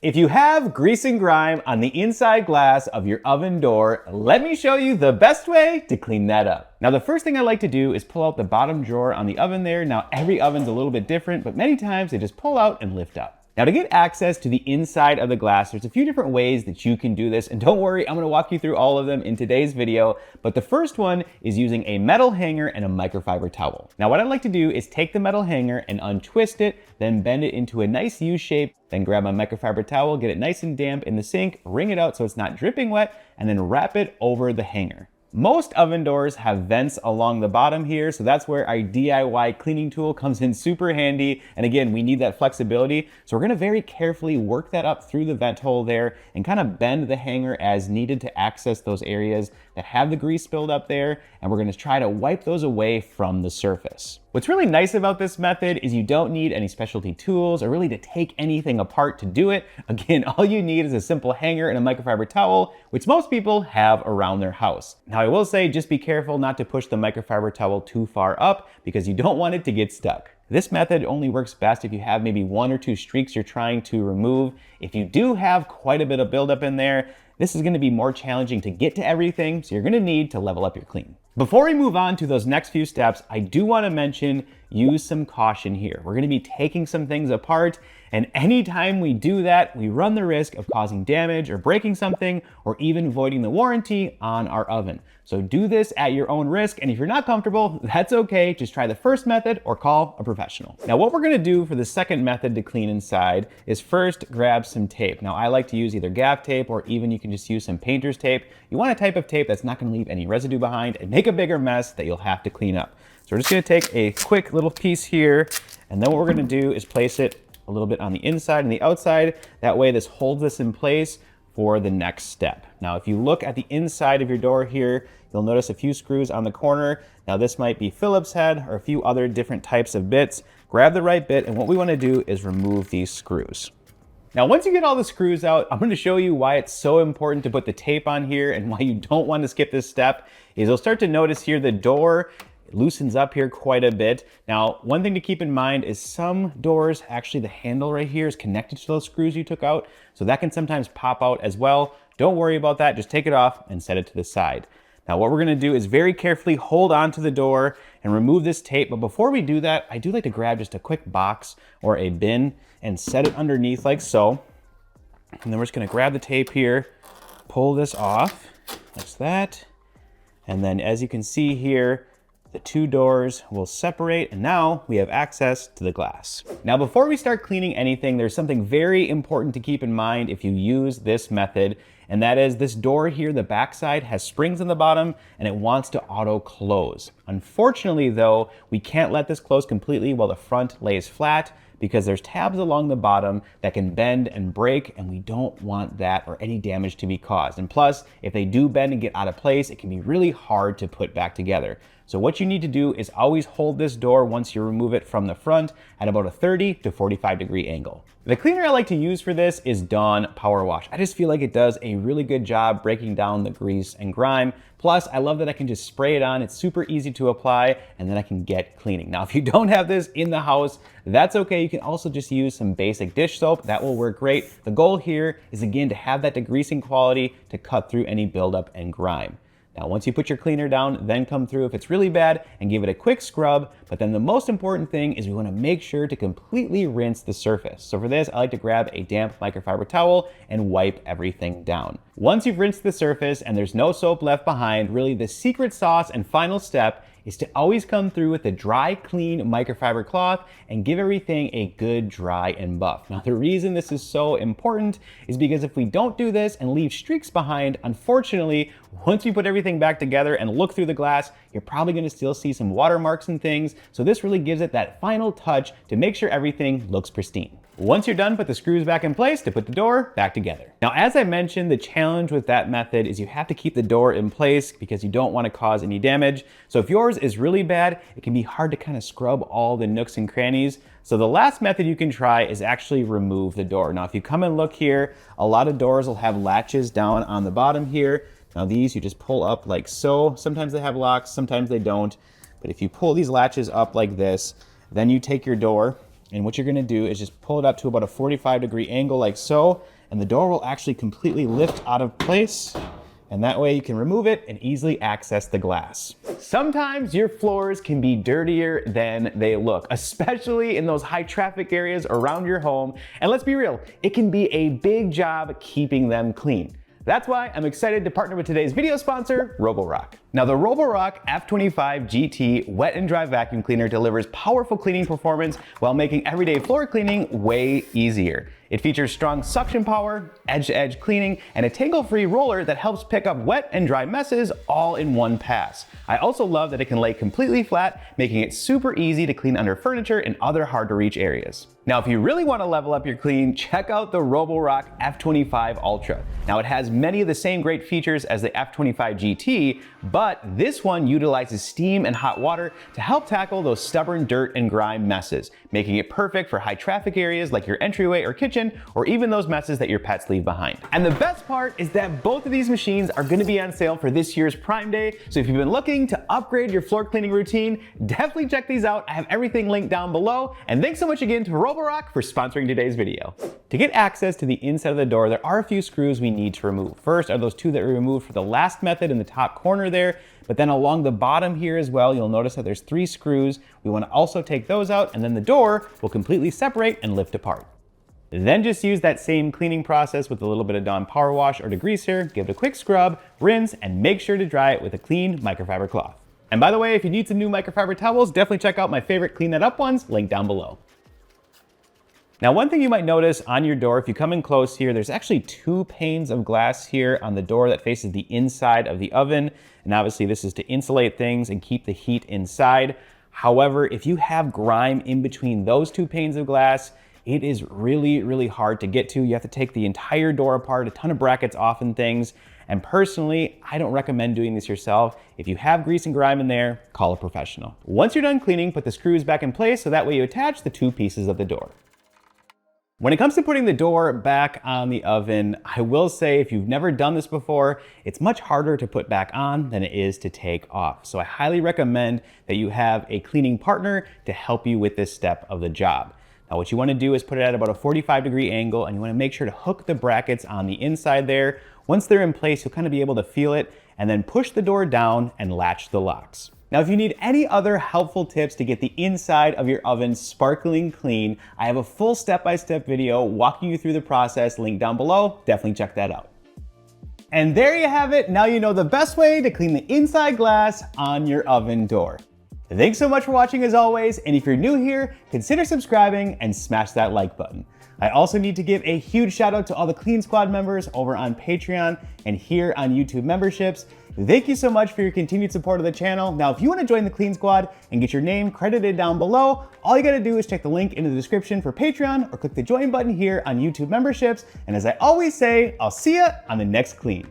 If you have grease and grime on the inside glass of your oven door, let me show you the best way to clean that up. Now, the first thing I like to do is pull out the bottom drawer on the oven there. Now, every oven's a little bit different, but many times they just pull out and lift up. Now, to get access to the inside of the glass, there's a few different ways that you can do this. And don't worry, I'm gonna walk you through all of them in today's video. But the first one is using a metal hanger and a microfiber towel. Now, what I like to do is take the metal hanger and untwist it, then bend it into a nice U shape, then grab my microfiber towel, get it nice and damp in the sink, wring it out so it's not dripping wet, and then wrap it over the hanger. Most oven doors have vents along the bottom here, so that's where our DIY cleaning tool comes in super handy. And again, we need that flexibility. So we're gonna very carefully work that up through the vent hole there and kind of bend the hanger as needed to access those areas that have the grease spilled up there. And we're gonna try to wipe those away from the surface. What's really nice about this method is you don't need any specialty tools or really to take anything apart to do it. Again, all you need is a simple hanger and a microfiber towel, which most people have around their house. Now, I will say, just be careful not to push the microfiber towel too far up because you don't want it to get stuck. This method only works best if you have maybe 1 or 2 streaks you're trying to remove. If you do have quite a bit of buildup in there, this is gonna be more challenging to get to everything, so you're gonna need to level up your clean. Before we move on to those next few steps, I do wanna mention, use some caution here. We're gonna be taking some things apart, and anytime we do that, we run the risk of causing damage or breaking something, or even voiding the warranty on our oven. So do this at your own risk, and if you're not comfortable, that's okay. Just try the first method or call a professional. Now, what we're gonna do for the second method to clean inside is first grab some tape. Now, I like to use either gaff tape or even you can just use some painter's tape. You want a type of tape that's not gonna leave any residue behind and make a bigger mess that you'll have to clean up. So we're just gonna take a quick little piece here, and then what we're gonna do is place it a little bit on the inside and the outside. That way this holds this in place for the next step. Now, if you look at the inside of your door here, you'll notice a few screws on the corner. Now, this might be Phillips head or a few other different types of bits. Grab the right bit, and what we wanna do is remove these screws. Now, once you get all the screws out, I'm gonna show you why it's so important to put the tape on here and why you don't want to skip this step. Is you'll start to notice here the door loosens up here quite a bit. Now, one thing to keep in mind is some doors, actually the handle right here is connected to those screws you took out, so that can sometimes pop out as well. Don't worry about that, just take it off and set it to the side. Now, what we're gonna do is very carefully hold onto the door and remove this tape, but before we do that, I do like to grab just a quick box or a bin and set it underneath like so. And then we're just gonna grab the tape here, pull this off, like that. And then as you can see here, the 2 doors will separate, and now we have access to the glass. Now, before we start cleaning anything, there's something very important to keep in mind if you use this method, and that is this door here, the backside has springs on the bottom and it wants to auto close. Unfortunately though, we can't let this close completely while the front lays flat because there's tabs along the bottom that can bend and break, and we don't want that or any damage to be caused. And plus, if they do bend and get out of place, it can be really hard to put back together. So what you need to do is always hold this door once you remove it from the front at about a 30 to 45 degree angle. The cleaner I like to use for this is Dawn Power Wash. I just feel like it does a really good job breaking down the grease and grime. Plus, I love that I can just spray it on. It's super easy to apply, and then I can get cleaning. Now, if you don't have this in the house, that's okay. You can also just use some basic dish soap. That will work great. The goal here is, again, to have that degreasing quality to cut through any buildup and grime. Now, once you put your cleaner down, then come through if it's really bad and give it a quick scrub. But then the most important thing is we want to make sure to completely rinse the surface. So for this, I like to grab a damp microfiber towel and wipe everything down. Once you've rinsed the surface and there's no soap left behind, really the secret sauce and final step is to always come through with a dry, clean microfiber cloth and give everything a good dry and buff. Now, the reason this is so important is because if we don't do this and leave streaks behind, unfortunately, once we put everything back together and look through the glass, you're probably gonna still see some watermarks and things. So this really gives it that final touch to make sure everything looks pristine. Once you're done, put the screws back in place to put the door back together. Now, as I mentioned, the challenge with that method is you have to keep the door in place because you don't want to cause any damage. So if yours is really bad, it can be hard to kind of scrub all the nooks and crannies. So the last method you can try is actually remove the door. Now, if you come and look here, a lot of doors will have latches down on the bottom here. Now these you just pull up like so. Sometimes they have locks, sometimes they don't. But if you pull these latches up like this, then you take your door And what you're gonna do is just pull it up to about a 45-degree angle like so, and the door will actually completely lift out of place. And that way you can remove it and easily access the glass. Sometimes your floors can be dirtier than they look, especially in those high traffic areas around your home. And let's be real, it can be a big job keeping them clean. That's why I'm excited to partner with today's video sponsor, Roborock. Now the Roborock F25 GT wet and dry vacuum cleaner delivers powerful cleaning performance while making everyday floor cleaning way easier. It features strong suction power, edge-to-edge cleaning, and a tangle-free roller that helps pick up wet and dry messes all in one pass. I also love that it can lay completely flat, making it super easy to clean under furniture and other hard-to-reach areas. Now, if you really want to level up your clean, check out the Roborock F25 Ultra. Now, it has many of the same great features as the F25 GT, but this one utilizes steam and hot water to help tackle those stubborn dirt and grime messes, making it perfect for high traffic areas like your entryway or kitchen, or even those messes that your pets leave behind. And the best part is that both of these machines are going to be on sale for this year's Prime Day. So if you've been looking to upgrade your floor cleaning routine, definitely check these out. I have everything linked down below. And thanks so much again to Roborock for sponsoring today's video. To get access to the inside of the door, there are a few screws we need to remove. First are those two that we removed for the last method in the top corner there. But then along the bottom here as well, you'll notice that there's 3 screws. We want to also take those out, and then the door will completely separate and lift apart. Then just use that same cleaning process with a little bit of Dawn Power Wash or degreaser, give it a quick scrub, rinse, and make sure to dry it with a clean microfiber cloth. And by the way, if you need some new microfiber towels, definitely check out my favorite Clean That Up ones, linked down below. Now, one thing you might notice on your door, if you come in close here, there's actually 2 panes of glass here on the door that faces the inside of the oven. And obviously this is to insulate things and keep the heat inside. However, if you have grime in between those 2 panes of glass, it is really hard to get to. You have to take the entire door apart, a ton of brackets off and things. And personally, I don't recommend doing this yourself. If you have grease and grime in there, call a professional. Once you're done cleaning, put the screws back in place so that way you attach the 2 pieces of the door. When it comes to putting the door back on the oven, I will say if you've never done this before, it's much harder to put back on than it is to take off. So I highly recommend that you have a cleaning partner to help you with this step of the job. Now what you want to do is put it at about a 45-degree angle, and you want to make sure to hook the brackets on the inside there. Once they're in place, you'll kind of be able to feel it, and then push the door down and latch the locks. Now, if you need any other helpful tips to get the inside of your oven sparkling clean, I have a full step-by-step video walking you through the process, linked down below. Definitely check that out. And there you have it. Now you know the best way to clean the inside glass on your oven door. Thanks so much for watching as always, and if you're new here, consider subscribing and smash that like button. I also need to give a huge shout out to all the Clean Squad members over on Patreon and here on YouTube memberships. Thank you so much for your continued support of the channel. Now, if you want to join the Clean Squad and get your name credited down below, all you gotta do is check the link in the description for Patreon or click the join button here on YouTube memberships. And as I always say, I'll see ya on the next clean.